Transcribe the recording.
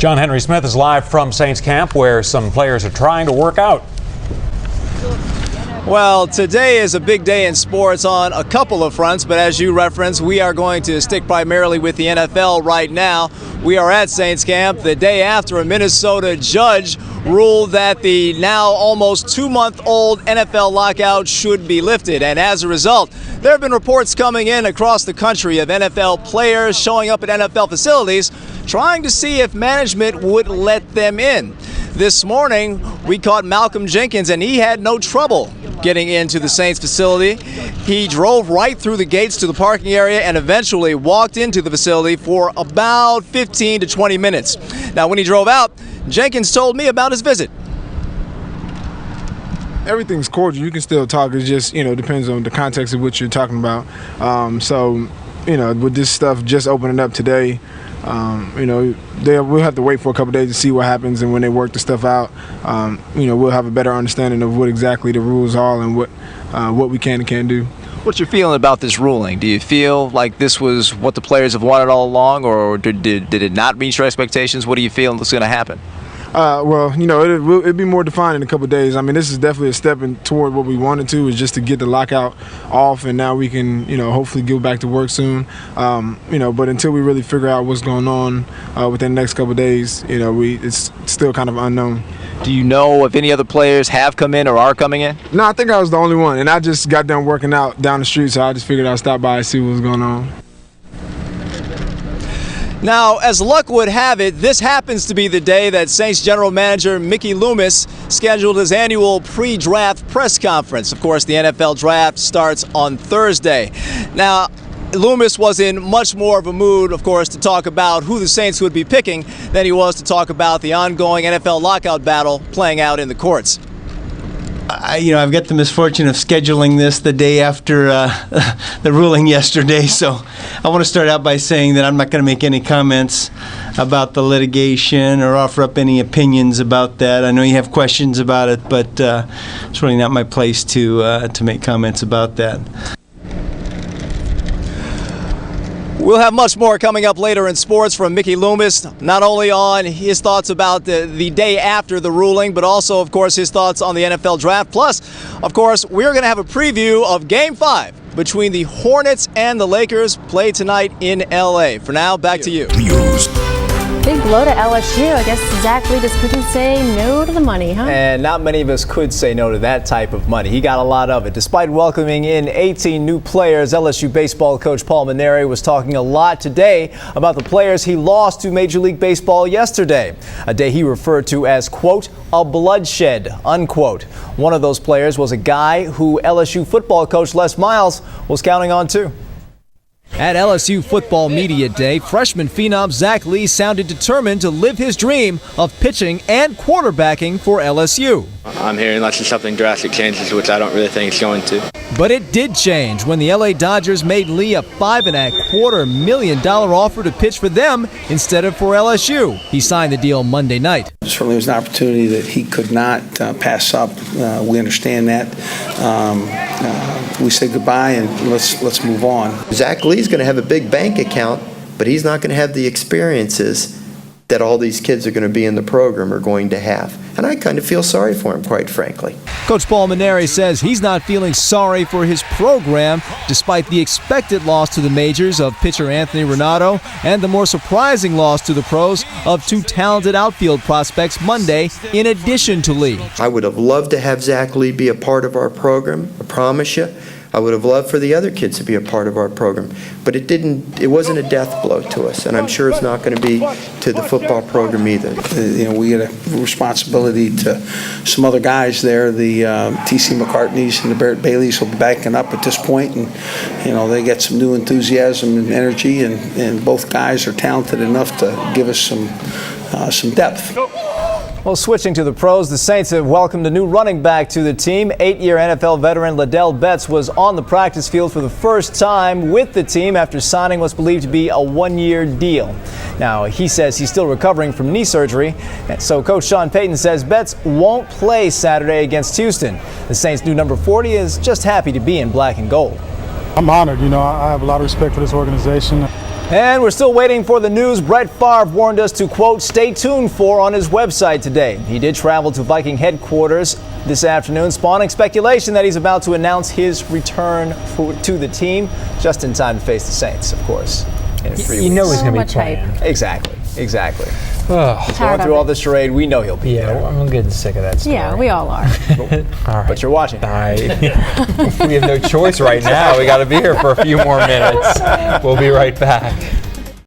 John Henry Smith is live from Saints camp where some players are trying to work out. Well, today is a big day in sports on a couple of fronts, but as you referenced, we are going to stick primarily with the NFL right now. We are at Saints camp the day after a Minnesota judge ruled that the now almost 2-month-old NFL lockout should be lifted. And as a result, there have been reports coming in across the country of NFL players showing up at NFL facilities trying to see if management would let them in. This morning, we caught Malcolm Jenkins, and he had no trouble getting into the Saints facility. He drove right through the gates to the parking area and eventually walked into the facility for about 15 to 20 minutes. Now, when he drove out, Jenkins told me about his visit. Everything's cordial. You can still talk. It just, depends on the context of what you're talking about. With this stuff just opening up today, we'll have to wait for a couple days to see what happens, and when they work the stuff out, we'll have a better understanding of what exactly the rules are and what we can and can't do. What's your feeling about this ruling? Do you feel like this was what the players have wanted all along, or did it not meet your expectations? What do you feel is going to happen? It'd be more defined in a couple of days. I mean, this is definitely a step toward what we wanted to, is just to get the lockout off, and now we can, hopefully go back to work soon. But until we really figure out what's going on within the next couple of days, it's still kind of unknown. Do you know if any other players have come in or are coming in? No, I think I was the only one, and I just got done working out down the street, so I just figured I'd stop by and see what was going on. Now, as luck would have it, this happens to be the day that Saints general manager Mickey Loomis scheduled his annual pre-draft press conference. Of course, the NFL draft starts on Thursday. Now, Loomis was in much more of a mood, of course, to talk about who the Saints would be picking than he was to talk about the ongoing NFL lockout battle playing out in the courts. I've got the misfortune of scheduling this the day after the ruling yesterday, so I want to start out by saying that I'm not going to make any comments about the litigation or offer up any opinions about that. I know you have questions about it, but it's really not my place to make comments about that. We'll have much more coming up later in sports from Mickey Loomis, not only on his thoughts about the day after the ruling, but also, of course, his thoughts on the NFL draft. Plus, of course, we're going to have a preview of Game 5 between the Hornets and the Lakers, played tonight in L.A. For now, back to you. Big blow to LSU. I guess Zach Lee just couldn't say no to the money, huh? And not many of us could say no to that type of money. He got a lot of it. Despite welcoming in 18 new players, LSU baseball coach Paul Mainieri was talking a lot today about the players he lost to Major League Baseball yesterday. A day he referred to as, quote, a bloodshed, unquote. One of those players was a guy who LSU football coach Les Miles was counting on too. At LSU Football Media Day, freshman phenom Zach Lee sounded determined to live his dream of pitching and quarterbacking for LSU. I'm here unless something drastic changes, which I don't really think it's going to. But it did change when the LA Dodgers made Lee a $5.25 million offer to pitch for them instead of for LSU. He signed the deal Monday night. Certainly was an opportunity that he could not pass up. We understand that. We say goodbye and let's move on. Zach Lee's going to have a big bank account, but he's not going to have the experiences that all these kids are going to be in the program are going to have. And I kind of feel sorry for him, quite frankly. Coach Paul Mainieri says he's not feeling sorry for his program, despite the expected loss to the majors of pitcher Anthony Renato and the more surprising loss to the pros of two talented outfield prospects Monday, in addition to Lee. I would have loved to have Zach Lee be a part of our program, I promise you. I would have loved for the other kids to be a part of our program, but it wasn't a death blow to us, and I'm sure it's not going to be to the football program either. We had a responsibility to some other guys there. The T.C. McCartneys and the Barrett Baileys will be backing up at this point, and they get some new enthusiasm and energy, and both guys are talented enough to give us some depth. Well, switching to the pros, the Saints have welcomed a new running back to the team. 8-year NFL veteran Ladell Betts was on the practice field for the first time with the team after signing what's believed to be a one-year deal. Now, he says he's still recovering from knee surgery, so Coach Sean Payton says Betts won't play Saturday against Houston. The Saints' new number 40 is just happy to be in black and gold. I'm honored. I have a lot of respect for this organization. And we're still waiting for the news Brett Favre warned us to, quote, stay tuned for on his website today. He did travel to Viking headquarters this afternoon, spawning speculation that he's about to announce his return to the team just in time to face the Saints, of course, in 3 weeks. You know he's So going to much be playing. hype. Exactly. Oh, Going through all this charade, we know he'll be yeah, there. well, I'm getting sick of that story. Yeah, we all are. All right. But you're watching. We have no choice right now. We got to be here for a few more minutes. We'll be right back.